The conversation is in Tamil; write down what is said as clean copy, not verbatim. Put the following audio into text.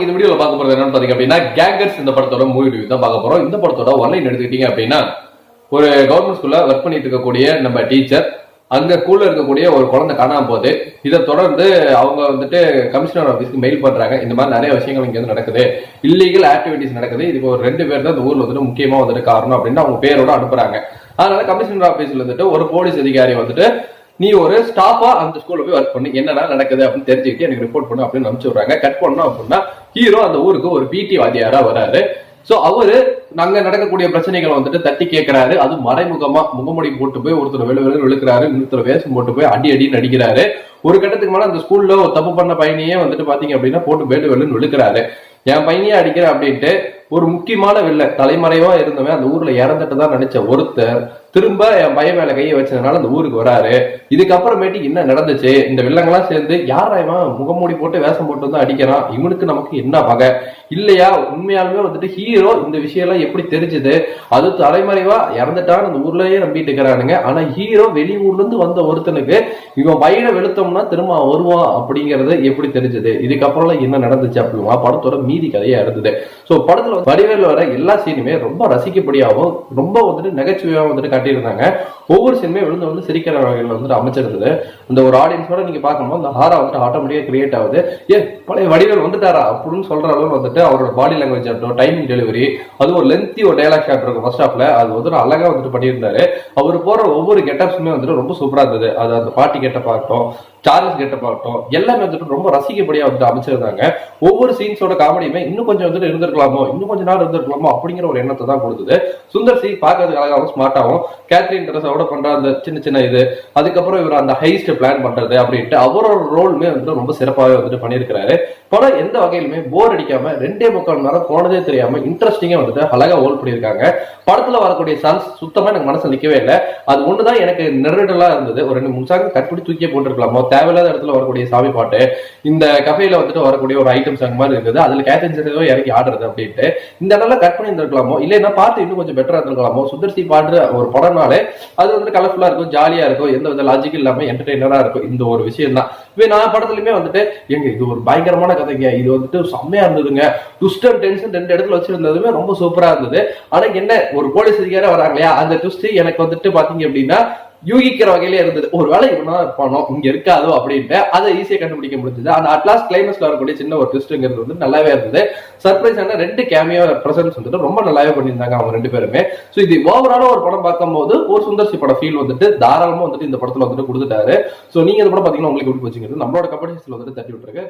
இன்னைக்கு இந்த வீடியோல பார்க்க போறது என்னன்னு பாத்தீங்க அப்படின்னா கேங்கர்ஸ் இந்த படத்தோட மூவி ரிவ்யூ தான் பார்க்க போறோம். இந்த படத்தோட ஒன்லைன் எடுத்துக்கிட்டீங்க அப்படின்னா, ஒரு கவர்மெண்ட் ஸ்கூல்ல ஒர்க் பண்ணிட்டு இருக்கக்கூடிய நம்ம டீச்சர் அங்க ஸ்கூல்ல இருக்கக்கூடிய ஒரு குழந்தை காணாம போகுது. இதை தொடர்ந்து அவங்க வந்துட்டு கமிஷனர் ஆஃபீஸ்க்கு மெயில் பண்றாங்க. இந்த மாதிரி நிறைய விஷயங்கள் இங்க வந்து நடக்குது, இல்லீகல் ஆக்டிவிட்டிஸ் நடக்குது, இதுக்கு ஒரு 2 பேர் தான் இந்த ஊர்ல வந்துட்டு முக்கியமா வந்துட்டு காரணம் அப்படின்னு அவங்க பேரோட அனுப்புறாங்க. அதனால கமிஷனர் ஆஃபீஸ்ல வந்துட்டு ஒரு போலீஸ் அதிகாரி வந்துட்டு நீ ஒரு ஸ்டாஃபா அந்த ஸ்கூல்ல போய் ஒர்க் பண்ணி என்னன்னா நடக்குது அப்படின்னு தெரிஞ்சுக்கிட்டு எனக்கு ரிப்போர்ட் பண்ணு அப்படின்னு அனுப்பிச்சு விடுறாங்க. கட் பண்ணோம் அப்படின்னா ஹீரோ அந்த ஊருக்கு ஒரு பிடி வாத்தியாரா வராரு. சோ அவரு நாங்க நடக்கக்கூடிய பிரச்சனைகளை வந்துட்டு தட்டி கேட்கிறாரு. அது மறைமுகமா முகமுடி போட்டு போய் ஒருத்தர் வெளியே விழுக்கிறாரு, இன்னொருத்தர் வேஷம் போட்டு போய் அடி நடிக்கிறாரு. ஒரு கட்டத்துக்கு மேல அந்த ஸ்கூல்ல ஒரு தப்பு பண்ண பையனையே வந்துட்டு பாத்தீங்க அப்படின்னா போட்டு வெளுன்னு விழுக்கிறாரு. என் பையனையே அடிக்கிறேன் அப்படின்ட்டு ஒரு முக்கியமான வில்ல தலைமறைவா இருந்தவன் அந்த ஊர்ல இறந்துட்டு தான் நினைச்ச ஒருத்தர் திரும்ப என் பையன் மேல கையை வச்சதுனால அந்த ஊருக்கு வராரு. இதுக்கப்புறமேட்டு என்ன நடந்துச்சு, இந்த வில்லங்கெல்லாம் சேர்ந்து யாரா இவன் முகமூடி போட்டு வேஷம் போட்டு வந்து அடிக்கிறான், இவனுக்கு நமக்கு என்ன பகை இல்லையா, உண்மையாலுமே வந்துட்டு ஹீரோ இந்த விஷயம் எல்லாம் எப்படி தெரிஞ்சது, அது தலைமறைவா இறந்துட்டான்னு அந்த ஊர்லயே நம்பிட்டு இருக்கிறானுங்க. ஆனா ஹீரோ வெளியூர்ல இருந்து வந்த ஒருத்தனுக்கு இவன் பையனை வெளுத்தோம்னா திரும்ப வருவான் அப்படிங்கறது எப்படி தெரிஞ்சது, இதுக்கப்புறம் என்ன நடந்துச்சு அப்படின்னா படத்தோட மீதி கதையா இருந்தது. சோ படத்துல வடிவேல் வர எல்லா சீனுமே ரொம்ப ரசிக்கப்படியாகவும் ரொம்ப வந்துட்டு நகைச்சுவையாகவும் வந்துட்டு காட்டியிருந்தாங்க. ஒவ்வொரு சீனுமே விழுந்து சிரிக்கிற வகையில் வந்துட்டு அமைச்சிருந்தது. அந்த ஒரு ஆடியன்ஸோட நீங்க பார்க்கும்போது அந்த ஹாரா வந்துட்டு ஆட்டோமேட்டிக்கா கிரியேட் ஆகுது. பழைய வடிவேல் வந்துட்டாரா அப்படின்னு சொல்ற அளவு வந்துட்டு அவரோட பாடி லாங்குவேஜ் ஆகட்டும், டைமிங் டெலிவரி, அது ஒரு லென்த்தி ஒரு டைலாக் ஷாட் இருக்கும் ஃபர்ஸ்ட் ஹாஃப்ல, அது வந்துட்டு அழகா வந்துட்டு பண்ணியிருந்தாரு. அவர் போற ஒவ்வொரு கெட்டப்ஸுமே வந்துட்டு ரொம்ப சூப்பரா இருந்தது. அது அந்த பாட்டி கெட்டப் ஆகட்டும், சார்லஸ் கெட்டப் ஆகட்டும், எல்லாமே வந்துட்டு ரொம்ப ரசிக்கப்படியா வந்துட்டு அமைச்சிருந்தாங்க. ஒவ்வொரு சீன்ஸோட காமெடியுமே இன்னும் கொஞ்சம் வந்துட்டு இருந்திருக்கலாமோ, இன்னும் கொஞ்ச நாள் இருந்திருக்கலாமோ அப்படிங்கிற ஒரு எண்ணத்தை தான் கொடுத்தது. சுந்தர் சி பார்க்கறதுக்கு அழகாகவும் ஸ்மார்ட்டாகவும், கேத்ரின் தெரசாவோட பண்ற அந்த சின்ன இது, அதுக்கப்புறம் இவர் அந்த ஹைஸ்ட் பிளான் பண்றது அப்படின்ட்டு அவரோட ரோலுமே வந்துட்டு ரொம்ப சிறப்பாகவே வந்துட்டு பண்ணியிருக்கிறாரு. படம் எந்த வகையிலுமே போர் அடிக்காம 2.25 மணி நேரம் போனதே தெரியாம இன்ட்ரெஸ்டிங்கா வந்துட்டு அழகா ஹோல்ட் பண்ணியிருக்காங்க. படத்துல வரக்கூடிய சாங்ஸ் சுத்தமா எனக்கு மனசு நிக்கவே இல்லை. அது ஒண்ணுதான் எனக்கு நெருடலா இருந்தது. ஒரு 2-3 சாங் கட்பிடி தூக்கியே போட்டுருக்கலாமோ, தேவையில்லாத இடத்துல வரக்கூடிய சாமி பாட்டு, இந்த கஃபேல வந்துட்டு வரக்கூடிய ஒரு ஐட்டம் சாங் மாதிரி இருக்குது, அதுல கேத்தரின் தெரசா இறக்கி ஆடுறது அப்படின்ட்டு இந்த இடத்துல கட் பண்ணி இருந்திருக்கலாமோ, இல்லைன்னா பாட்டு இன்னும் கொஞ்சம் பெட்டரா இருந்திருக்கலாமோ. சுந்தர் சி பாடுற ஒரு படம்னாலே அது வந்துட்டு கலர்ஃபுல்லா இருக்கும், ஜாலியா இருக்கும், எந்த வித லாஜிக் இல்லாம என்டர்டெய்னரா இருக்கும். இந்த ஒரு விஷயம் தான் நான் படத்துலயுமே வந்துட்டு எங்க இது ஒரு பயங்கரமான கதைங்க, இது வந்துட்டு செம்மையா இருந்ததுங்க, ட்விஸ்ட் அண்ட் டென்ஷன் 2 இடத்துல வச்சிருந்ததுமே ரொம்ப சூப்பரா இருந்தது. ஆனா என்ன ஒரு போலீஸ் அதிகாரி வராங்க இல்லையா, அந்த ட்விஸ்ட் எனக்கு வந்துட்டு பாத்தீங்க அப்படின்னா யூகிக்கிற வகையிலே இருந்தது. ஒரு வேலை இவனா இருப்பானோ இங்க இருக்காதோ அப்படின்ட்டு அதை ஈஸியா கண்டுபிடிக்க முடிஞ்சது. அந்த அட்லாஸ்ட் கிளைமேக்ஸ்ல வரக்கூடிய சின்ன ஒரு ட்விஸ்ட்ங்கிறது வந்து நல்லாவே இருந்தது. சர்ப்ரைஸான 2 கேமியோ பிரசன்ஸ் வந்துட்டு ரொம்ப நல்லாவே பண்ணியிருந்தாங்க அவங்க 2 பேருமே. ஸோ இது ஓவராலா ஒரு படம் பார்க்கும்போது ஒரு சுந்தர் சி பட ஃபீல் வந்துட்டு தாராளமா வந்துட்டு இந்த படத்துல வந்துட்டு கொடுத்துட்டாரு. ஸோ நீங்க இந்த படம் பாத்தீங்கன்னா உங்களுக்கு எப்படி போச்சுங்கிறது நம்மளோட கம்பெனிஸ்ல வந்துட்டு தட்டி விட்டுருக்க.